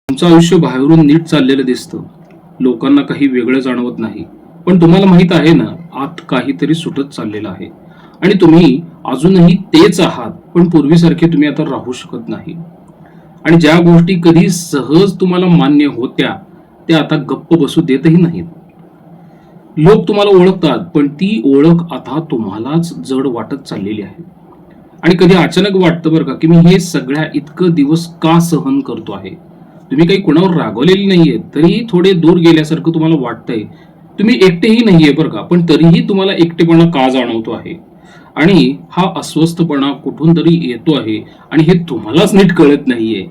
तुमचं आयुष्य बाहेरून नीट चाललेलं दिसतं, लोकांना काही वेगळं जाणवत नाही, पण तुम्हाला माहित आहे ना, आत काहीतरी सुटत चाललेलं आहे आणि तुम्ही अजूनही तेच आहात, पण पूर्वीसारखे तुम्ही आता राहू शकत नाही. आणि ज्या गोष्टी कधी सहज तुम्हाला मान्य होत्या त्या आता गप्प बसू देतही नाहीत. लोक तुम्हाला ओळखतात, पण ती ओळख आता तुम्हालाच जड वाटत चाललेली आहे. आणि कधी अचानक वाटतं बरं का, की मी हे सगळ्या इतकं दिवस का सहन करतो आहे. तुम्ही काही कुणावर रागवलेले नाहीये, तरीही थोडे दूर गेल्यासारखं तुम्हाला वाटतंय. तुम्ही एकटेही नाहीये बरं का, पण तरीही तुम्हाला एकटेपणा का जाणवतो आहे. आणि हा अस्वस्थपणा कुठून तरी येतो आहे आणि हे तुम्हालाच नीट कळत नाहीये.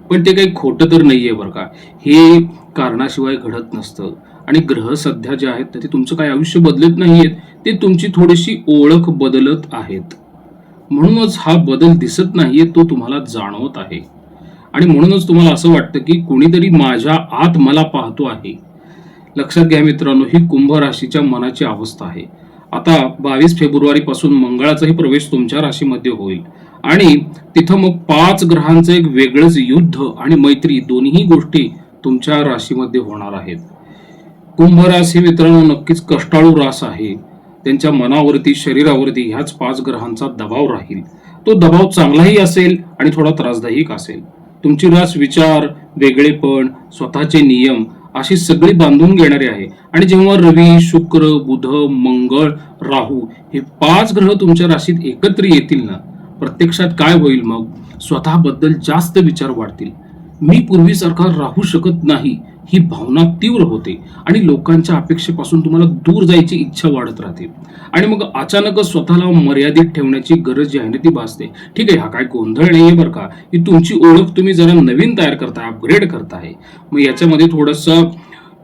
पण ते काही खोटं तर नाहीये बरं का. हे कारणाशिवाय घडत नसतं. आणि ग्रह सध्या जे आहेत ते तुमचं काही आयुष्य बदलत नाहीयेत, ते तुमची थोडीशी ओळख बदलत आहेत. म्हणूनच हा बदल दिसत नाहीये, तो तुम्हाला जाणवत आहे. आणि म्हणूनच तुम्हाला असं वाटतं की कोणीतरी माझ्या आत मला पाहतो आहे. लक्षात घ्या मित्रांनो, ही कुंभ राशीच्या मनाची अवस्था आहे. आता 22 फेब्रुवारी पासून मंगळाचाही प्रवेश तुमच्या राशीमध्ये होईल आणि तिथं मग 5 ग्रहांचं एक वेगळंच युद्ध आणि मैत्री दोन्ही गोष्टी तुमच्या राशीमध्ये होणार आहेत. कुंभ राशी मित्रांनो नक्कीच कष्टाळू रास आहे. त्यांच्या मनावरती, शरीरावरती ह्याच 5 ग्रहांचा दबाव राहील. तो दबाव चांगलाही असेल आणि थोडा त्रासदायक असेल. तुमची रास विचार, वेगळेपण, स्वतःचे नियम अशी सगळी बांधून घेणारी आहे. आणि जेव्हा रवी, शुक्र, बुध, मंगळ, राहू हे 5 ग्रह तुमच्या राशीत एकत्र येतील ना, प्रत्यक्षात काय होईल मग? स्वतःबद्दल जास्त विचार वाढतील. मी पूर्वीसारखा राहू शकत नाही ही भावना तीव्र होते आणि लोकांच्या अपेक्षेपासून तुम्हाला दूर जायची इच्छा वाढत राहते. आणि मग अचानकच स्वतःला मर्यादित ठेवण्याची गरज जी आहे ना ती भासते. ठीक आहे, हा काय गोंधळ नाहीये बरं का. ही तुमची ओळख तुम्ही जरा नवीन तयार करताय, अपग्रेड करताय. मग याच्यामध्ये थोडंसं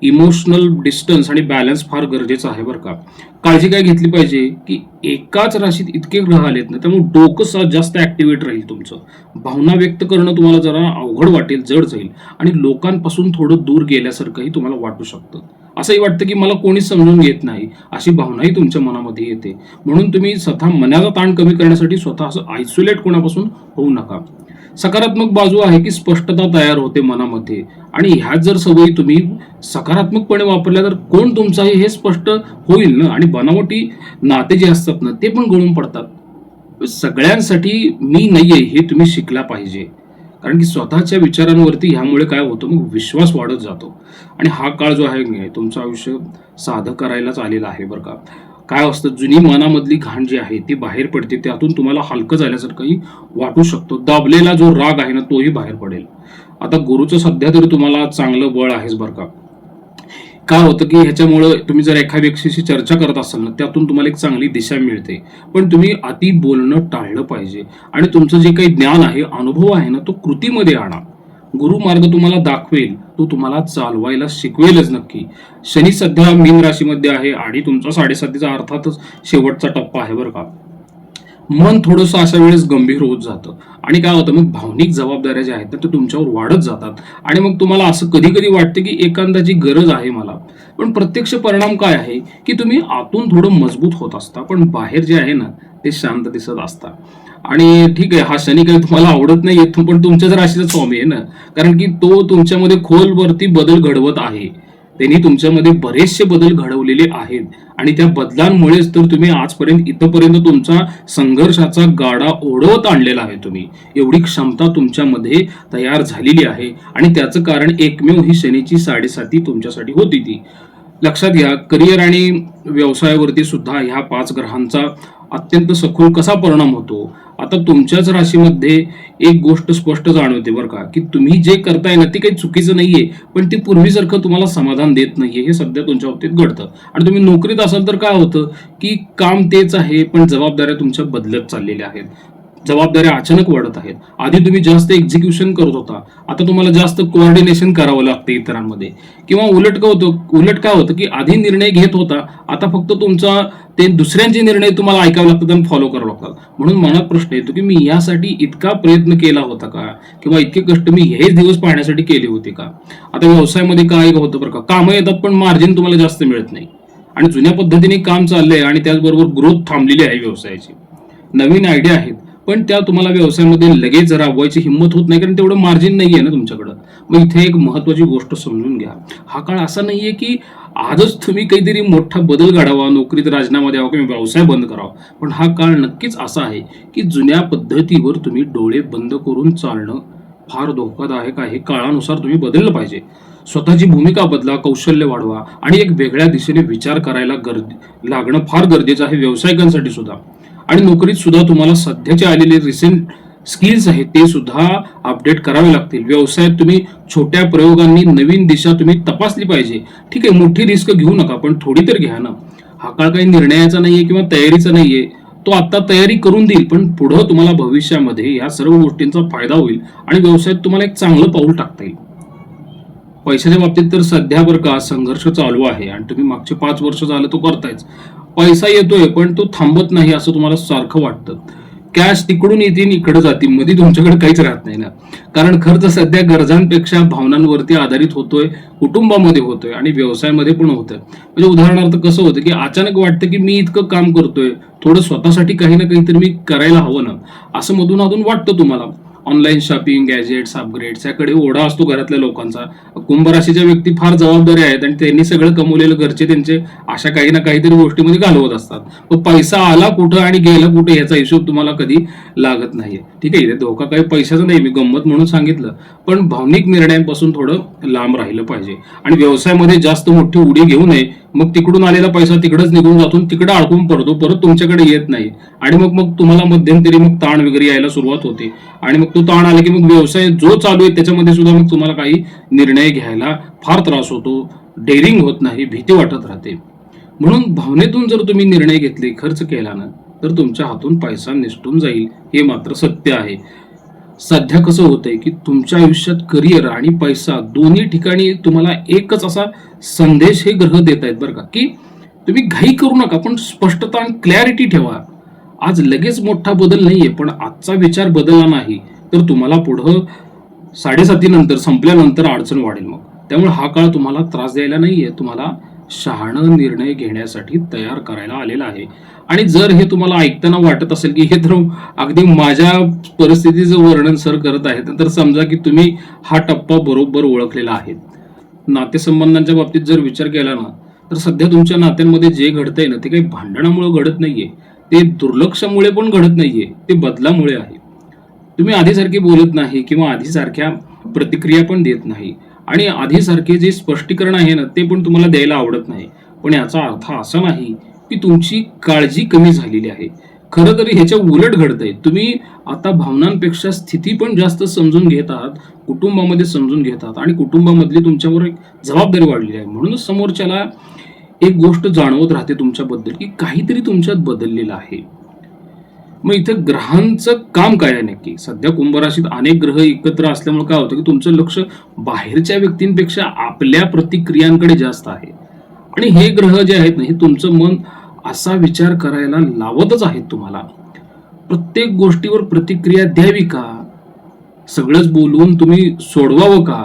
इमोशनल डिस्टन्स आणि बॅलन्स फार गरजेचं आहे बरं का. काळजी काय घेतली पाहिजे की एकाच राशीत इतके ग्रह आलेत ना, त्यामुळे डोकं जास्त ऍक्टिव्हेट राहील तुमचं. भावना व्यक्त करणं तुम्हाला जरा अवघड वाटेल, जड जाईल आणि लोकांपासून थोडं दूर गेल्यासारखंही तुम्हाला वाटू शकतं. असंही वाटतं की मला कोणीच समजून घेत नाही अशी भावनाही तुमच्या मनामध्ये येते. म्हणून तुम्ही स्वतः मनाचा ताण कमी करण्यासाठी स्वतः असं आयसोलेट कोणापासून होऊ नका. सकारात्मक बाजू आहे की स्पष्टता तयार होते मनामध्ये आणि ह्याच जर सवयी तुम्ही सकारात्मकपणे वापरल्या तर कोण तुमचं आहे हे स्पष्ट होईल ना. आणि बनावटी नाते जे असतात ना ते पण गळून पडतात. सगळ्यांसाठी मी नाहीये हे तुम्ही शिकला पाहिजे. कारण की स्वतःच्या विचारांवरती ह्यामुळे काय होतं, मग विश्वास वाढत जातो. आणि हा काळ जो आहे तुमचं आयुष्य साधं करायलाच आलेला आहे बरं का. काय असतं, जुनी मनामधली घाण जी आहे ती बाहेर पडते. त्यातून तुम्हाला हलकं झाल्यासारखंही वाटू शकतो. दाबलेला जो राग आहे ना तोही बाहेर पडेल. आता गुरुचं सध्या तरी तुम्हाला चांगलं बळ आहेच बरं का. काय होतं की ह्याच्यामुळं तुम्ही जर एका व्यक्तीशी चर्चा करत असाल ना त्यातून तुम्हाला एक चांगली दिशा मिळते. पण तुम्ही अति बोलणं टाळलं पाहिजे आणि तुमचं जे काही ज्ञान आहे, अनुभव आहे ना तो कृतीमध्ये आणा. गुरु मार्ग तुम्हाला दाखवेल, तो तुम्हाला चालवायला शिकवेलच नक्की. शनी सध्या मीन राशीमध्ये आहे आणि तुमचा 7.5 अर्थातच शेवटचा टप्पा आहे बरं का. मन थोडंसं अशा वेळेस गंभीर होत जातं आणि काय होतं, मग भावनिक जबाबदाऱ्या ज्या आहेत ते तुमच्यावर वाढत जातात आणि मग तुम्हाला असं कधी कधी वाटतं की एखाद्याची गरज आहे मला. पण प्रत्यक्ष परिणाम काय आहे की तुम्ही आतून थोडं मजबूत होत असता, पण बाहेर जे आहे ना ते शांत दिसत असता. आणि ठीक आहे, हा शनी काही तुम्हाला आवडत नाही येत, पण तुमच्याच राशीचा स्वामी आहे ना. कारण की तो तुमच्यामध्ये खोलवरती बदल घडवत आहे. त्यांनी तुमच्यामध्ये बरेचसे बदल घडवलेले आहेत आणि त्या बदलांमुळेच तर तुम्ही आजपर्यंत इथपर्यंत तुमचा संघर्षाचा गाडा ओढवत आणलेला आहे. तुम्ही एवढी क्षमता तुमच्यामध्ये तयार झालेली आहे आणि त्याचं कारण एकमेव ही शनीची 7.5 तुमच्यासाठी होती ती. लक्षात घ्या, करिअर आणि व्यवसायावरती सुद्धा ह्या 5 ग्रहांचा अत्यंत सखोल कसा परिणाम होतो. आता तुमच्याच राशीमध्ये एक गोष्ट स्पष्ट जाणवते बरं का, की तुम्ही जे करताय ना ते काही चुकीचं नाहीये, पण ते पूर्वीसारखं तुम्हाला समाधान देत नाहीये. हे सध्या तुमच्या बाबतीत घडतं. आणि तुम्ही नोकरीत असाल तर काय होतं की काम तेच आहे, पण जबाबदाऱ्या तुमच्या बदलत चाललेल्या आहेत. जबाबदाऱ्या अचानक वाढत आहेत. आधी तुम्ही जास्त एक्झिक्युशन करत होता, आता तुम्हाला जास्त कोऑर्डिनेशन करावं लागतं इतरांमध्ये. किंवा उलट काय होतं की आधी निर्णय घेत होता, आता फक्त तुमचा ते दुसऱ्यांचे निर्णय तुम्हाला ऐकावे लागतात आणि फॉलो करावे लागतात. म्हणून मनात प्रश्न येतो की मी यासाठी इतका प्रयत्न केला होता का, किंवा इतके कष्ट मी हेच दिवस पाहण्यासाठी केले होते का. आता व्यवसायामध्ये काय होतं बरं का, कामं येतात पण मार्जिन तुम्हाला जास्त मिळत नाही आणि जुन्या पद्धतीने काम चाललंय आणि त्याचबरोबर ग्रोथ थांबलेली आहे व्यवसायाची. नवीन आयडिया आहेत पण त्या तुम्हाला व्यवसायामध्ये लगेच राबवायची हिंमत होत नाही, कारण तेवढं मार्जिन नाहीये ना तुमच्याकडं. मग इथे एक महत्वाची गोष्ट समजून घ्या, हा काळ असा नाहीये की आजच तुम्ही काहीतरी मोठा बदल घडावा, नोकरीत राजीनामा द्यावा किंवा व्यवसाय बंद करावा. पण हा काळ नक्कीच असा आहे की जुन्या पद्धतीवर तुम्ही डोळे बंद करून चालणं फार धोकादायक आहे. काळानुसार तुम्ही बदललं पाहिजे. स्वतःची भूमिका बदला, कौशल्य वाढवा आणि एक वेगळ्या दिशेने विचार करायला लागणं फार गरजेचं आहे व्यावसायिकांसाठी सुद्धा. आणि नोकरीत सुद्धा तुम्हाला सध्याचे आलेले रिसेंट स्किल्स आहेत ते सुद्धा अपडेट करावे लागतील. व्यवसायात तुम्ही छोट्या प्रयोगांनी नवीन दिशा तुम्ही तपासली पाहिजे. ठीक आहे, मोठी रिस्क घेऊ नका, पण थोडी तर घ्या ना. हा काळ काही निर्णयाचा नाहीये किंवा तयारीचा नाहीये. तो आता तयारी करून देईल, पण पुढं तुम्हाला भविष्यामध्ये या सर्व गोष्टींचा फायदा होईल आणि व्यवसायात तुम्हाला एक चांगलं पाऊल टाकता येईल. पैशाच्या बाबतीत तर सध्या बरं का संघर्ष चालू आहे आणि तुम्ही मागचे 5 वर्ष झालं तो करतायच. पैसा येतोय पण तो थांबत नाही असं तुम्हाला सारखं वाटतं. कॅश तिकडून येतील इकडे जातील, मध्ये तुमच्याकडे काहीच राहत नाही ना. कारण खर्च सध्या गरजांपेक्षा भावनांवरती आधारित होतोय, कुटुंबामध्ये होतोय आणि व्यवसायामध्ये पण होतोय. म्हणजे उदाहरणार्थ कसं होतं की अचानक वाटतं की मी इतकं काम करतोय, थोडं स्वतःसाठी काही ना काहीतरी मी करायला हवं ना, असं मधून अधून वाटतं तुम्हाला. ऑनलाईन शॉपिंग, गॅजेट्स, अपग्रेड्स याकडे ओढा असतो घरातल्या लोकांचा. कुंभ राशीच्या व्यक्ती फार जबाबदारी आहेत आणि त्यांनी सगळं कमवलेलं घरचे त्यांचे अशा काही ना काहीतरी गोष्टीमध्ये घालवत असतात. मग पैसा आला कुठं आणि गेला कुठं याचा हिशोब तुम्हाला कधी लागत नाहीये. ठीक आहे, इथे धोका काही पैशाचा नाही, मी गंमत म्हणून सांगितलं. पण भावनिक निर्णयांपासून थोडं लांब राहिलं पाहिजे आणि व्यवसायामध्ये जास्त मोठी उडी घेऊ नये. मग तिकडून आलेला पैसा तिकडच निघून जातो, तिकडे अडकून पडतो, परत तुमच्याकडे येत नाही आणि मग मग तुम्हाला मध्यंतरी मग ताण वगैरे यायला सुरुवात होते आणि मग तो ताण आला की मग व्यवसाय जो चालू आहे त्याच्यामध्ये सुद्धा मग तुम्हाला काही निर्णय घ्यायला फार त्रास होतो, डेअरिंग होत नाही, भीती वाटत राहते. म्हणून भावनेतून जर तुम्ही निर्णय घेतले, खर्च केला ना, तर तुमच्या हातून पैसा निसटून जाईल, हे मात्र सत्य आहे. सध्या कसं होतंय की तुमच्या आयुष्यात करिअर आणि पैसा दोन्ही ठिकाणी तुम्हाला एकच असा संदेश हे ग्रह देत आहेत बरं का, की तुम्ही घाई करू नका, पण स्पष्टता आणि क्लॅरिटी ठेवा. आज लगेच मोठा बदल नाहीये, पण आजचा विचार बदलला नाही तर तुम्हाला पुढं 7:30 नंतर संपल्यानंतर अडचण वाढेल. मग त्यामुळे हा काळ तुम्हाला त्रास द्यायला नाहीये, तुम्हाला शहाणं निर्णय घेण्यासाठी तयार करायला आलेला आहे. आणि जर हे तुम्हाला ऐकताना वाटत असेल की हे तर अगदी माझ्या परिस्थितीचं वर्णन सर करत आहेत, तर समजा की तुम्ही हा टप्पा बरोबर ओळखलेला आहे. नातेसंबंधांच्या बाबतीत जर विचार केला ना, तर सध्या तुमच्या नात्यांमध्ये जे घडतंय ना, ते काही भांडणामुळे घडत नाहीये, ते दुर्लक्षामुळे पण घडत नाहीये, ते बदलामुळे आहे. तुम्ही आधीसारखे बोलत नाही किंवा आधीसारख्या प्रतिक्रिया पण देत नाही आणि आधीसारखे जे स्पष्टीकरण आहे ना, ते पण तुम्हाला द्यायला आवडत नाही. पण याचा अर्थ असा नाही की तुमची काळजी कमी झालेली आहे. खरं तर ह्याच्या उलट घडतंय. तुम्ही आता भावनांपेक्षा स्थिती पण जास्त समजून घेत आहात, कुटुंबामध्ये समजून घेतात आणि कुटुंबामधली तुमच्यावर एक जबाबदारी वाढलेली आहे. म्हणूनच समोरच्याला एक गोष्ट जाणवत राहते तुमच्याबद्दल की काहीतरी तुमच्यात बदललेलं आहे. मग इथं ग्रहांचं काम काय आहे नक्की? सध्या कुंभ राशीत अनेक ग्रह एकत्र असल्यामुळे काय होतं की तुमचं लक्ष बाहेरच्या व्यक्तींपेक्षा आपल्या प्रतिक्रियांकडे जास्त आहे. आणि हे ग्रह जे आहेत ना, हे तुमचं मन असा विचार करायला लावतच आहेत तुम्हाला. प्रत्येक गोष्टीवर प्रतिक्रिया द्यावी का? सगळंच बोलून तुम्ही सोडवावं का?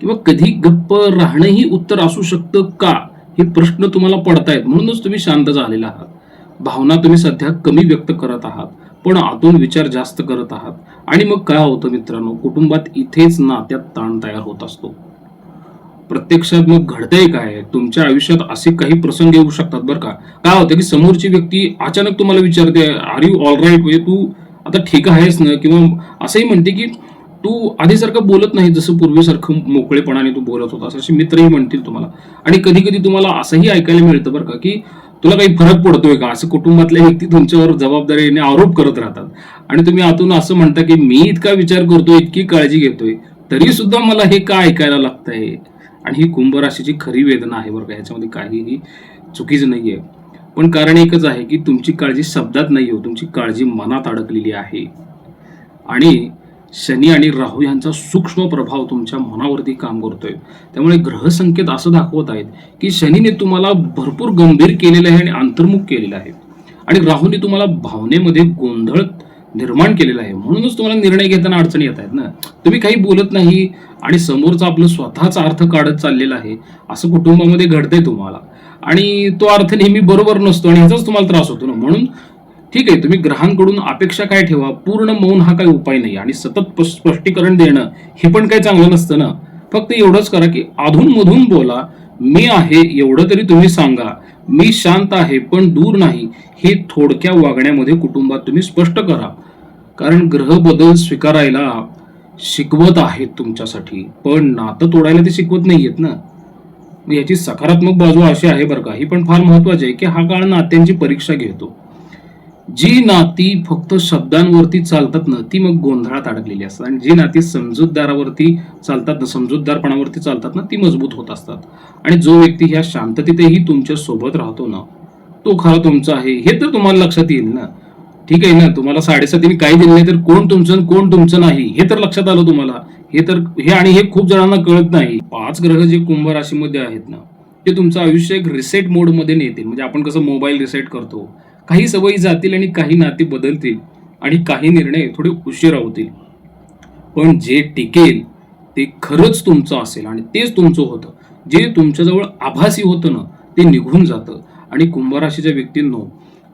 किंवा कधी गप्प राहणंही उत्तर असू शकतं का? हे प्रश्न तुम्हाला पडतायत. म्हणूनच तुम्ही शांत झालेला आहात. भावना तुम्ही सध्या कमी व्यक्त करत आहात, पण आतून विचार जास्त करत आहात. आणि मग काय होतं मित्रांनो, कुटुंबात इथेच नात्यात ताण तयार होत असतो. प्रत्यक्षात मग घडतंय काय, तुमच्या आयुष्यात असे काही प्रसंग येऊ शकतात बरं का. काय होतं की समोरची व्यक्ती अचानक तुम्हाला विचारते, आर यू ऑल राईट, म्हणजे तू आता ठीक आहेस ना, किंवा असंही म्हणते की तू आधीसारखं बोलत नाही, जसं पूर्वीसारखं मोकळेपणाने तू बोलत होतास, असे मित्रही म्हणतील तुम्हाला. आणि कधी कधी तुम्हाला असंही ऐकायला मिळतं बरं का की तुला काही फरक पडतोय का, असं कुटुंबातल्या व्यक्ती तुमच्यावर जबाबदारीने आरोप करत राहतात. आणि तुम्ही आतून असं म्हणता की मी इतका विचार करतोय, इतकी काळजी घेतोय, तरी सुद्धा मला हे का ऐकायला लागतंय. आणि ही कुंभ राशीची खरी वेदना आहे बरं का, ह्याच्यामध्ये काहीही चुकीचं नाहीये. पण कारण एकच आहे की तुमची काळजी शब्दात नाही हो, तुमची काळजी मनात अडकलेली आहे. आणि शनी आणि राहू यांचा सूक्ष्म प्रभाव तुमच्या मनावरती काम करतोय. त्यामुळे ग्रह संकेत असं दाखवत आहेत की शनीने तुम्हाला भरपूर गंभीर केलेलं आहे आणि अंतर्मुख केलेलं आहे, आणि राहूने तुम्हाला भावनेमध्ये गोंधळ निर्माण केलेला आहे. म्हणूनच तुम्हाला निर्णय घेताना अडचणी येत आहेत ना. तुम्ही काही बोलत नाही आणि समोरचा आपलं स्वतःचा अर्थ काढत चाललेला आहे, असं कुटुंबामध्ये घडतंय तुम्हाला. आणि तो अर्थ नेहमी बरोबर नसतो आणि ह्याचाच तुम्हाला त्रास होतो ना. म्हणून ठीक आहे, तुम्ही ग्रहांकडून अपेक्षा काय ठेवा, पूर्ण मौन हा काही उपाय नाही. आणि सतत स्पष्टीकरण देणं हे पण काही चांगलं नसतं ना. फक्त एवढंच करा की अधूनमधून बोला, मी आहे एवढं तरी तुम्ही सांगा, मी शांत आहे पण दूर नाही, हे थोडक्या वागण्यामध्ये कुटुंबात तुम्ही स्पष्ट करा. कारण ग्रह बदल स्वीकारायला शिकवत आहेत तुमच्यासाठी, पण नातं तोडायला ते शिकवत नाहीयेत ना. मग याची सकारात्मक बाजू अशी आहे बरं का, ही पण फार महत्वाची आहे की हा काळ नात्यांची परीक्षा घेतो. जी नाती फक्त शब्दांवरती चालतात ना, ती मग गोंधळात अडकलेली असतात, आणि जी नाती समजूतदारावरती चालतात ना, समजूतदारपणावरती चालतात ना, ती मजबूत होत असतात. आणि जो व्यक्ती ह्या शांततेतही तुमच्या सोबत राहतो ना, तो खरा तुमचा आहे हे तर तुम्हाला लक्षात येईल ना. ठीक आहे ना, तुम्हाला 7.5 काही दिलं नाही तर कोण तुमचं आणि कोण तुमचं नाही हे तर लक्षात आलं तुम्हाला. हे खूप जणांना कळत नाही. 5 ग्रह जे कुंभ राशीमध्ये आहेत ना, ते तुमचं आयुष्य एक रिसेट मोड मध्ये नेतील. म्हणजे आपण कसं मोबाईल रिसेट करतो, काही सवयी जातील आणि काही नाती बदलतील आणि काही निर्णय थोडे उशिरा होतील, पण जे टिकेल ते खरंच तुमचं असेल आणि तेच तुमचं होतं. जे तुमच्याजवळ आभासी होतं ना, ते निघून जातं. आणि कुंभ राशीच्या व्यक्तींनो,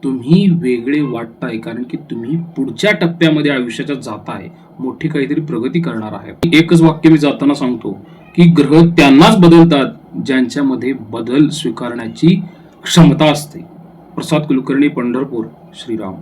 तुम्ही वेगळे वाटताय कारण की तुम्ही पुढच्या टप्प्यामध्ये आयुष्याच्या जाताय, मोठी काहीतरी प्रगती करणार आहे. एकच वाक्य मी जाताना सांगतो की ग्रह त्यांनाच बदलतात ज्यांच्यामध्ये बदल स्वीकारण्याची क्षमता असते. प्रसाद कुलकर्णी, पंढरपूर. श्रीराम.